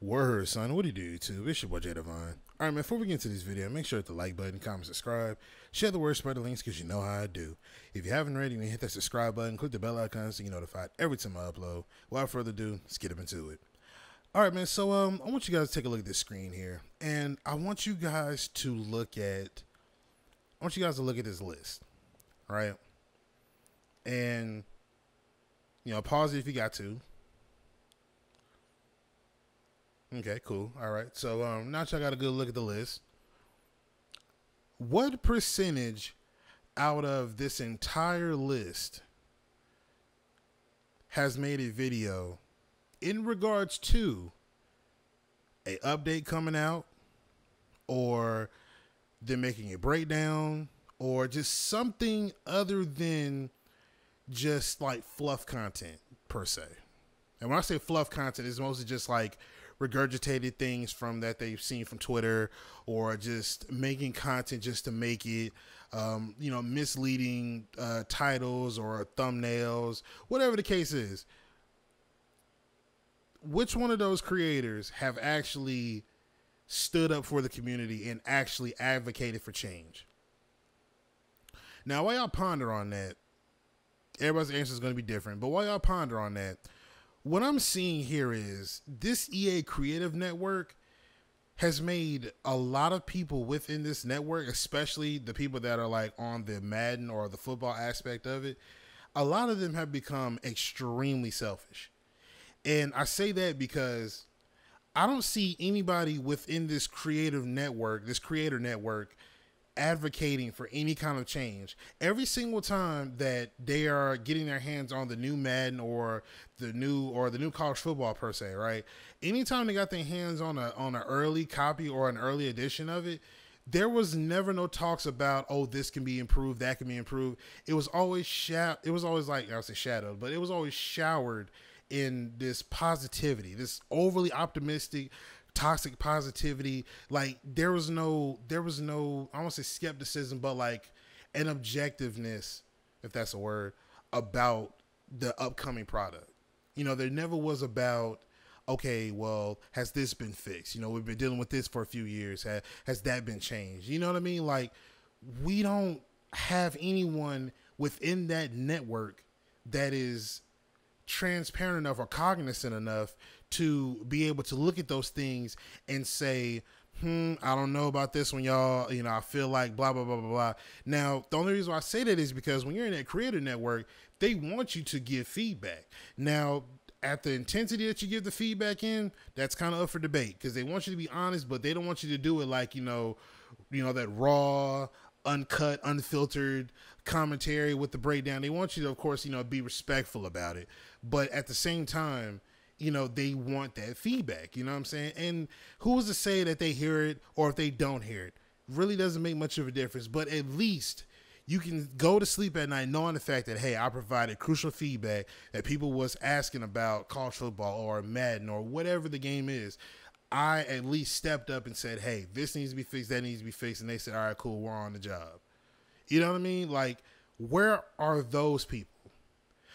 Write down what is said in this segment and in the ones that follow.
Word, son. What do you do, YouTube? It's your boy Jay Divine. Alright, man, before we get into this video, make sure to hit the like button, comment, subscribe, share the word, spread the links, because you know how I do. If you haven't already, then hit that subscribe button, click the bell icon so you get notified every time I upload. Without further ado, let's get up into it. Alright, man, so I want you guys to take a look at this screen here, and I want you guys to look at this list, right? And, pause it if you got to. Okay, cool. All right. So now y'all got a good look at the list. What percentage out of this entire list has made a video in regards to a update coming out, or they're making a breakdown, or just something other than just like fluff content per se? And when I say fluff content, it's mostly just like regurgitated things from that they've seen from Twitter, or just making content just to make it, misleading titles or thumbnails, whatever the case is. Which one of those creators have actually stood up for the community and actually advocated for change? Now, while y'all ponder on that, everybody's answer is going to be different, but while y'all ponder on that, what I'm seeing here is this EA Creative Network has made a lot of people within this network, especially the people that are like on the Madden or the football aspect of it, a lot of them have become extremely selfish. And I say that because I don't see anybody within this creative network, this creator network, advocating for any kind of change. Every single time that they are getting their hands on the new Madden or the new college football per se, right? Anytime they got their hands on an early copy or an early edition of it, there was never no talks about, oh, this can be improved, that can be improved. It was always like, I would say shadowed, but it was always showered in this positivity, this overly optimistic, toxic positivity. Like there was no, I won't say skepticism, but like an objectiveness, if that's a word, about the upcoming product. There never was about, okay, well, has this been fixed? We've been dealing with this for a few years. Has that been changed? You know what I mean? Like, we don't have anyone within that network that is transparent enough or cognizant enough to be able to look at those things and say, I don't know about this one, y'all. I feel like blah, blah, blah, blah, blah. Now, the only reason why I say that is because when you're in that creator network, they want you to give feedback. Now, at the intensity that you give the feedback in, that's kind of up for debate, because they want you to be honest, but they don't want you to do it like, that raw, uncut, unfiltered commentary with the breakdown. They want you to, of course, be respectful about it. But at the same time, they want that feedback, you know what I'm saying? And who's to say that they hear it or if they don't hear it? Really doesn't make much of a difference, but at least you can go to sleep at night knowing the fact that, hey, I provided crucial feedback that people was asking about college football or Madden or whatever the game is. I at least stepped up and said, hey, this needs to be fixed, that needs to be fixed. And they said, all right, cool, we're on the job. You know what I mean? Like, where are those people?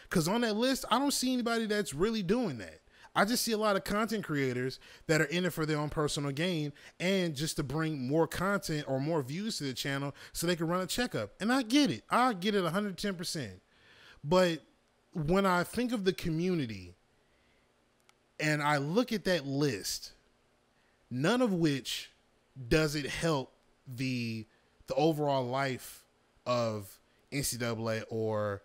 Because on that list, I don't see anybody that's really doing that. I just see a lot of content creators that are in it for their own personal gain and just to bring more content or more views to the channel so they can run a checkup. And I get it. I get it 110%. But when I think of the community and I look at that list, none of which does it help the overall life of NCAA or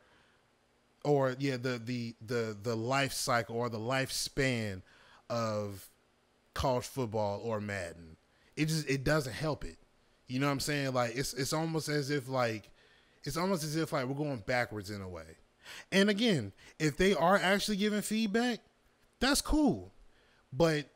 the life cycle or the lifespan of college football or Madden. It doesn't help it. You know what I'm saying? Like it's almost as if we're going backwards in a way. And again, if they are actually giving feedback, that's cool. But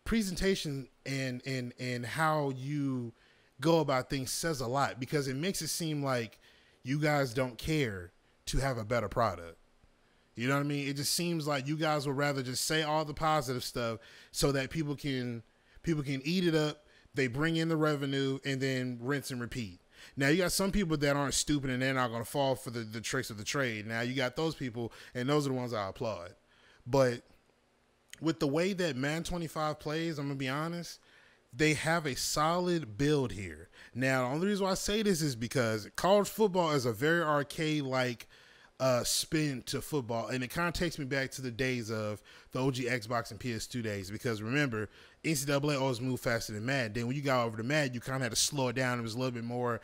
presentation and how you go about things says a lot, because it makes it seem like you guys don't care to have a better product. You know what I mean? It just seems like you guys would rather just say all the positive stuff so that people can eat it up, they bring in the revenue, and then rinse and repeat. Now, you got some people that aren't stupid and they're not going to fall for the tricks of the trade. Now, you got those people, and those are the ones I applaud. But with the way that Madden 25 plays, I'm gonna be honest, they have a solid build here. Now, the only reason why I say this is because college football is a very arcade-like spin to football, and it kind of takes me back to the days of the OG Xbox and PS2 days, because remember, NCAA always moved faster than Madden. Then when you got over to Madden, you kind of had to slow it down. It was a little bit more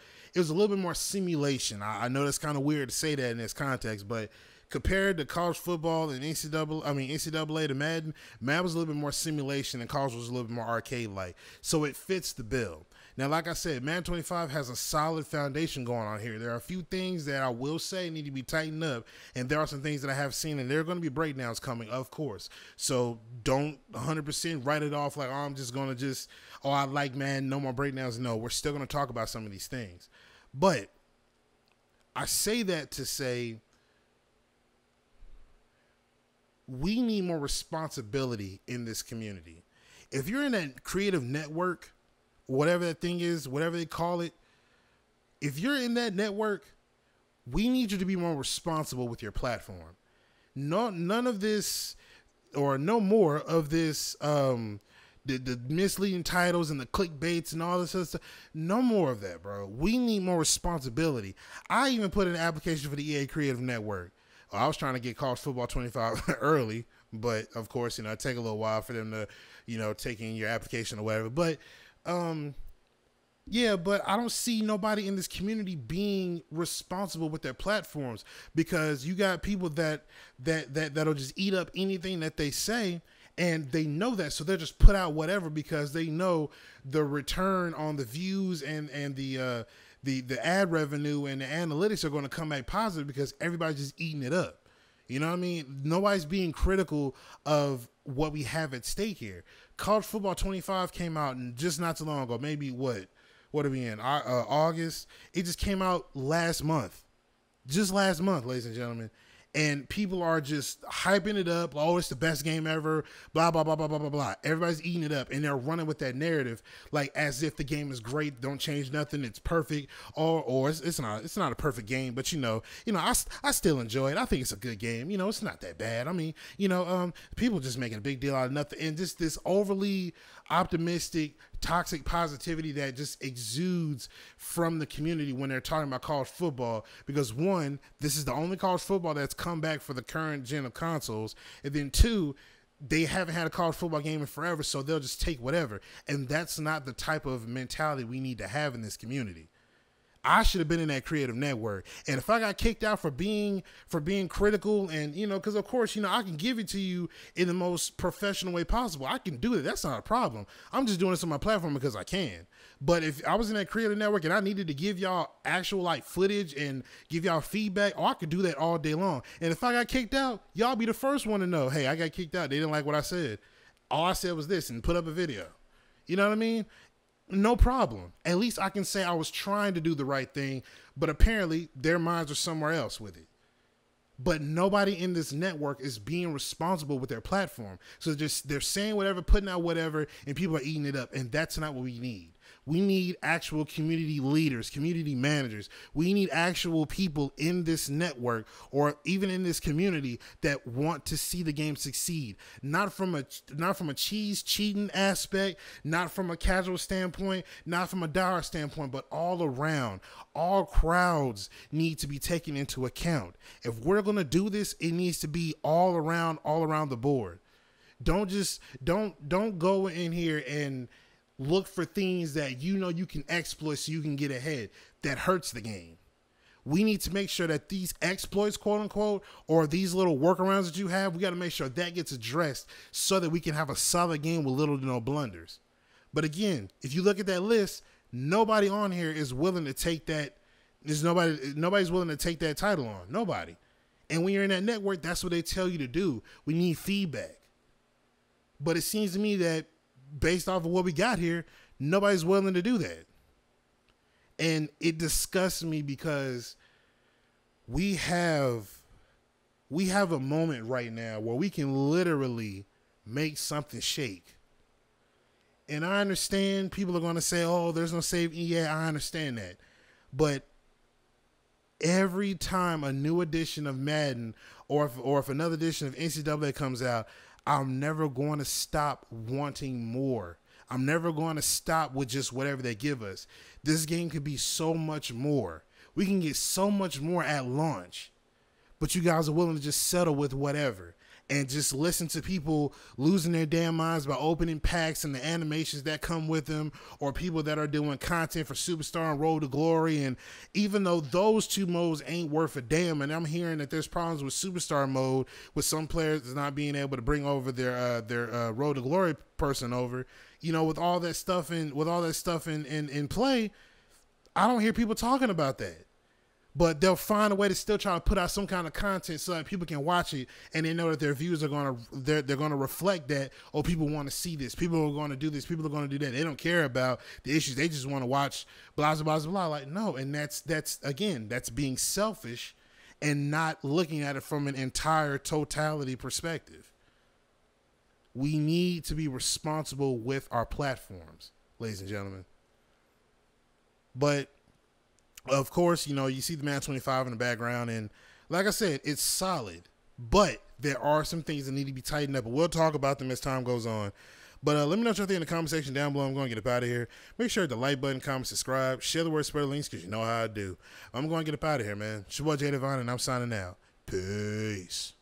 simulation. I know that's kind of weird to say that in this context, but compared to college football and NCAA to Madden, Madden was a little bit more simulation and college was a little bit more arcade-like. So it fits the bill. Now, like I said, Madden 25 has a solid foundation going on here. There are a few things that I will say need to be tightened up, and there are some things that I have seen, and there are going to be breakdowns coming, of course. So don't 100% write it off like, oh, I'm just going to I like Madden, no more breakdowns. No, we're still going to talk about some of these things. But I say that to say we need more responsibility in this community. If you're in that creative network, whatever that thing is, whatever they call it, if you're in that network, we need you to be more responsible with your platform. None of this, or no more of this, the misleading titles and the clickbaits and all this other stuff. No more of that, bro. We need more responsibility. I even put in an application for the EA Creative Network. I was trying to get college football 25 early, but of course, it take a little while for them to, take in your application or whatever. But, yeah, but I don't see nobody in this community being responsible with their platforms, because you got people that'll just eat up anything that they say, and they know that, so they'll just put out whatever because they know the return on the views and the ad revenue and the analytics are going to come back positive because everybody's just eating it up. You know what I mean? Nobody's being critical of what we have at stake here. College Football 25 came out just not too long ago. Maybe what are we in? August? It just came out last month. Just last month, ladies and gentlemen. And people are just hyping it up. Oh, it's the best game ever. Blah, blah, blah, blah, blah, blah, blah. Everybody's eating it up. And they're running with that narrative like as if the game is great. Don't change nothing. It's perfect. Or it's not a perfect game. But, I still enjoy it. I think it's a good game. It's not that bad. I mean, people just making a big deal out of nothing. And just this overly optimistic, toxic positivity that just exudes from the community when they're talking about college football, because one, this is the only college football that's come back for the current gen of consoles, and then two, they haven't had a college football game in forever, so they'll just take whatever. And that's not the type of mentality we need to have in this community. I should have been in that creative network. And if I got kicked out for being critical and, because of course, I can give it to you in the most professional way possible. I can do it. That's not a problem. I'm just doing this on my platform because I can. But if I was in that creative network and I needed to give y'all actual footage and give y'all feedback, I could do that all day long. And if I got kicked out, y'all be the first one to know, hey, I got kicked out. They didn't like what I said. All I said was this, and put up a video. You know what I mean? No problem. At least I can say I was trying to do the right thing, but apparently their minds are somewhere else with it. But nobody in this network is being responsible with their platform. So they're saying whatever, putting out whatever, and people are eating it up. And that's not what we need. We need actual community leaders, community managers. We need actual people in this network or even in this community that want to see the game succeed. Not from a cheese cheating aspect, not from a casual standpoint, not from a dollar standpoint, but all around. All crowds need to be taken into account. If we're going to do this, it needs to be all around the board. Don't go in here and look for things that you can exploit so you can get ahead. That hurts the game. We need to make sure that these exploits, quote unquote, or these little workarounds that you have, we got to make sure that gets addressed so that we can have a solid game with little to no blunders. But again, if you look at that list, nobody on here is willing to take that. Nobody's willing to take that title on. Nobody. And when you're in that network, that's what they tell you to do. We need feedback. But it seems to me that based off of what we got here, nobody's willing to do that. And it disgusts me because we have a moment right now where we can literally make something shake. And I understand people are going to say, oh, there's no save. Yeah, I understand that. But every time a new edition of Madden or if another edition of NCAA comes out, I'm never going to stop wanting more. I'm never going to stop with just whatever they give us. This game could be so much more. We can get so much more at launch. But you guys are willing to just settle with whatever and just listen to people losing their damn minds by opening packs and the animations that come with them, or people that are doing content for Superstar and Road to Glory. And even though those two modes ain't worth a damn, and I'm hearing that there's problems with Superstar mode with some players not being able to bring over their Road to Glory person over, you know, with all that stuff in play, I don't hear people talking about that. But they'll find a way to still try to put out some kind of content so that people can watch it, and they know that their views are they're going to reflect that. Oh, people want to see this. People are going to do this. People are going to do that. They don't care about the issues. They just want to watch blah blah blah blah. Like, no, and that's being selfish and not looking at it from an entire totality perspective. We need to be responsible with our platforms, ladies and gentlemen. But of course, you know, you see the Man 25 in the background, and like I said, it's solid, but there are some things that need to be tightened up, and we'll talk about them as time goes on. But let me know what you think in the comment section down below. I'm going to get up out of here. Make sure to hit the like button, comment, subscribe, share the word, spread the links, because you know how I do. I'm going to get up out of here, man. It's your boy Jay Devine, and I'm signing out. Peace.